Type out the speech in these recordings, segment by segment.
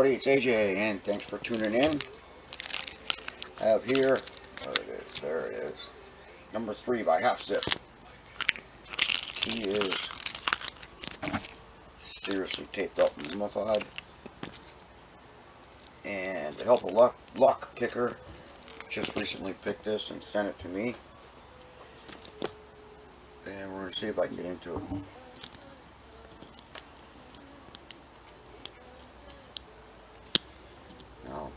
everybody, it's AJ, and thanks for tuning in. I have here, there it is, number 3 by halfzip. Key is seriously taped up and mummified. And to help a lock picker just recently picked this and sent it to me. And we're going to see if I can get into it. Now,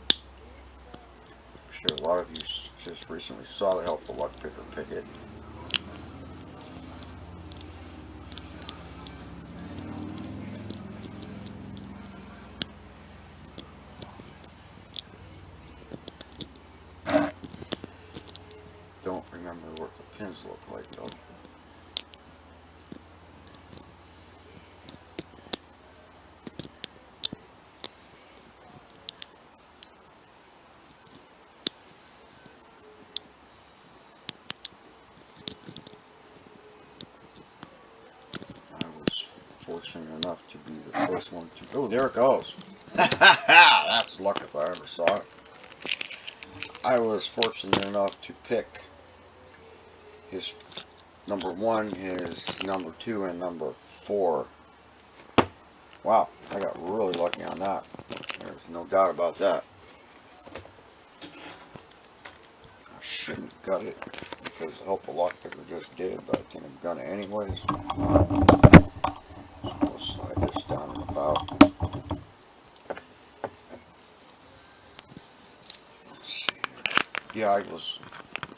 I'm sure a lot of you just recently saw the helpful lock picker pick it. Don't remember what the pins look like though. I was fortunate enough to be the first one to... Oh, there it goes. That's luck if I ever saw it. I was fortunate enough to pick his number 1, his number 2, and number 4. Wow, I got really lucky on that. There's no doubt about that. I shouldn't have got it because the helpful lock picker just did, but I think I'm gonna anyways. So we'll slide this down and about. Let's see. Yeah,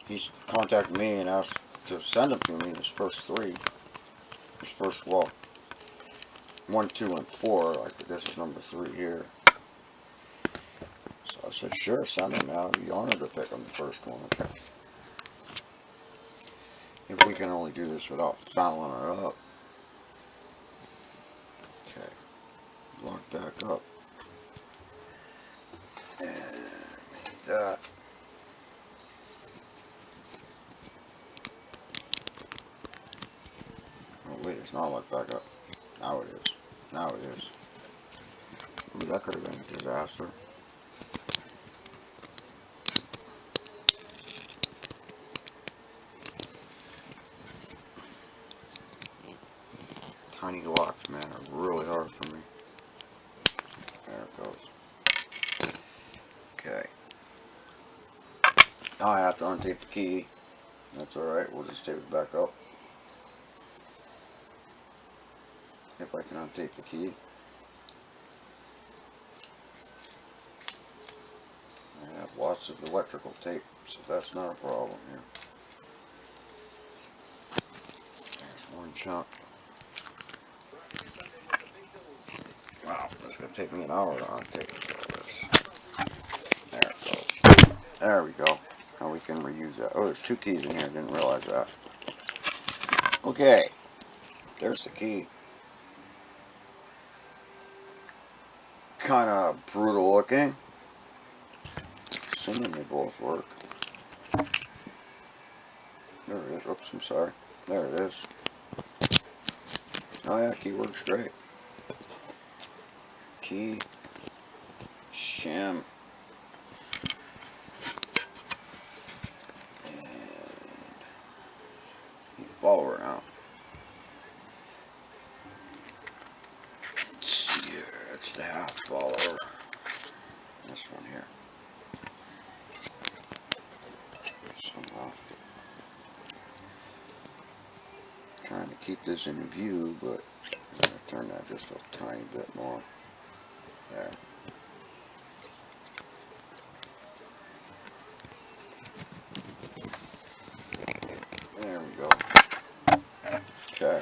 he's contacted me and asked to send them to me, his first 3. His first, well, 1, 2, and 4. Like this is number 3 here. So I said, sure, send them now. I'd be honored to pick them the first one. If we can only do this without fouling her up. Okay. Lock back up. And make that. Oh wait, it's not locked back up. Now it is. Now it is. Ooh, that could have been a disaster. Tiny locks, man, are really hard for me. There it goes. Okay. Now I have to untape the key. That's alright, we'll just tape it back up. If I can untape the key. I have lots of electrical tape, so that's not a problem here. There's one chunk. Wow, it's going to take me an hour to untape all this. There it goes. There we go. Now we can reuse that. Oh, there's 2 keys in here. I didn't realize that. Okay. There's the key. Kind of brutal looking. Assuming they both work. There it is. Oops, I'm sorry. There it is. Oh yeah, key works great. Key. Shim. And you follow her now. Let's see here. That's the half follower. This one here. Somehow. Trying to keep this in view, but I'm going to turn that just a tiny bit more. There. There we go. Okay.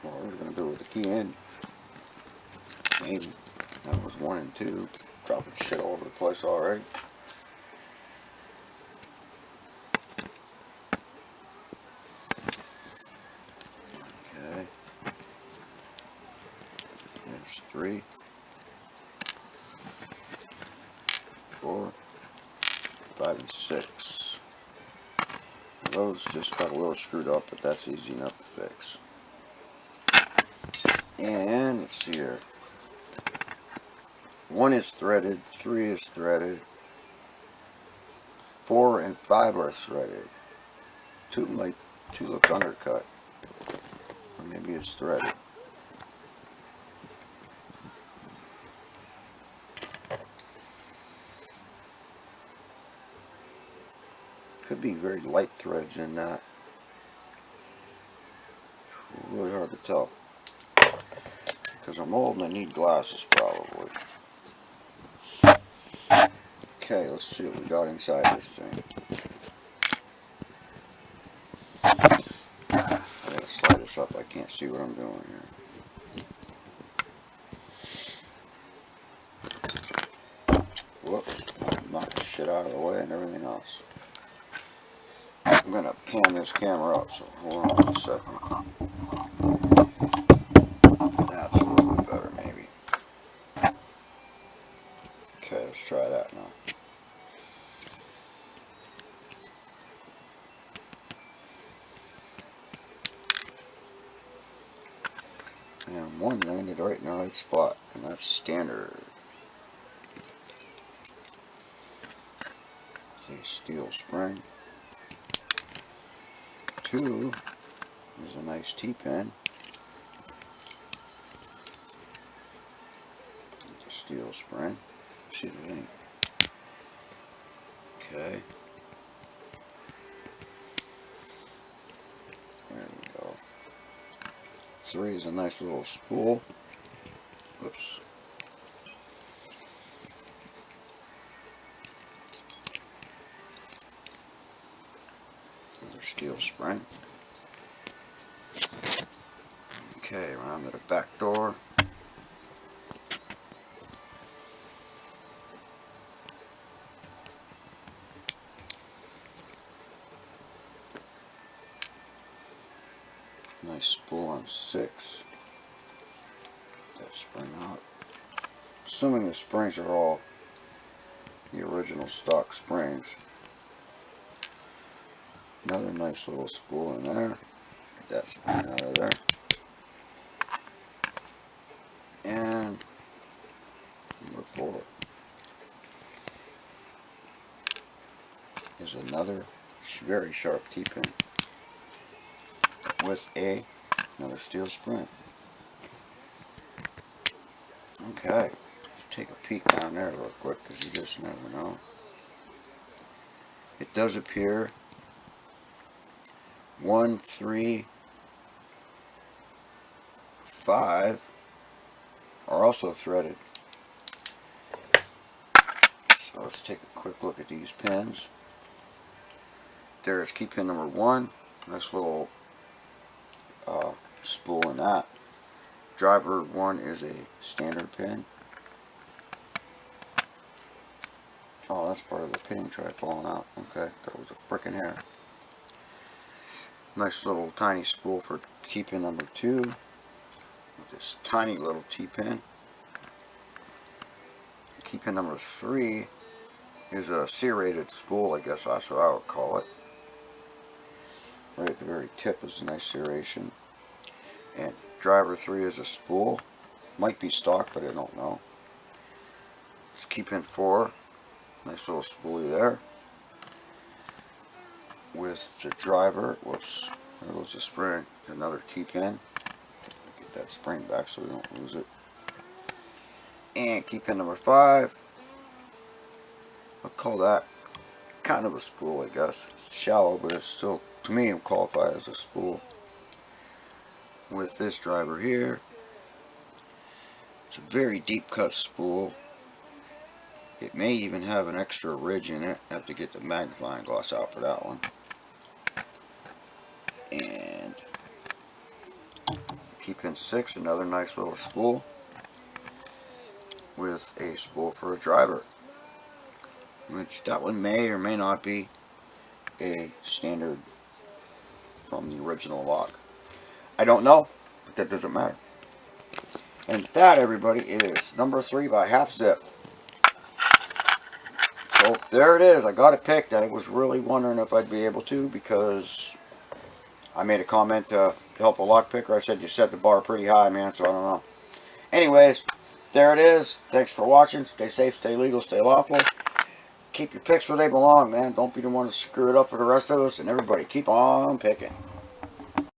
Well, what we're going to do with the key in. Maybe. That was 1 and 2. Dropping shit all over the place already. Okay. There's 3, 4, 5, and 6. those just got a little screwed up, but that's easy enough to fix. And let's see here. 1 is threaded, 3 is threaded, 4 and 5 are threaded. 2 looks undercut, or maybe it's threaded. Could be very light threads in that. It's really hard to tell. Because I'm old and I need glasses probably. Okay, let's see what we got inside this thing. I gotta slide this up, I can't see what I'm doing here. Whoops, knock the shit out of the way and everything else. I'm gonna pan this camera up, so hold on a second. That's a little bit better, maybe. Okay, let's try that now. And 1 landed right in the right spot, and that's standard. A steel spring. 2 is a nice T-pin. A steel spring. See the link. Okay. There we go. 3 is a nice little spool. Whoops. Another steel spring. Okay, around to the back door. Nice spool on 6. That spring out. Assuming the springs are all the original stock springs. Another nice little spool in there. Get that spring out of there. And number 4 is another very sharp T-pin with another steel spring. Okay, let's take a peek down there real quick because you just never know. It does appear 1, 3, 5 are also threaded. So let's take a quick look at these pins. There's key pin number 1. Nice little spool in that. Driver 1 is a standard pin. Oh, that's part of the pinning tray falling out. Okay, that was a frickin' hair. Nice little tiny spool for key pin number 2 with this tiny little T-pin. Key pin number 3 is a serrated spool, I guess that's what I would call it. Right at the very tip is a nice serration. And driver 3 is a spool. Might be stock, but I don't know. It's key pin 4. Nice little spoolie there. With the driver, whoops, there goes the spring. Another T-pin. Get that spring back so we don't lose it. And key pin number 5. I'll call that kind of a spool, I guess. It's shallow, but it's still, to me, it qualifies as a spool. With this driver here, it's a very deep cut spool. It may even have an extra ridge in it. I have to get the magnifying glass out for that one. And key pin 6, another nice little spool with a spool for a driver, which that one may or may not be a standard from the original lock. I don't know, but that doesn't matter. And that, everybody, is number 3 by Half Zip. So So there it is. I got it picked. I was really wondering if I'd be able to, because I made a comment to help a lock picker. I said you set the bar pretty high, man, so I don't know. Anyways, there it is. Thanks for watching. Stay safe, stay legal, stay lawful. Keep your picks where they belong, man. Don't be the one to screw it up for the rest of us. And everybody, keep on picking.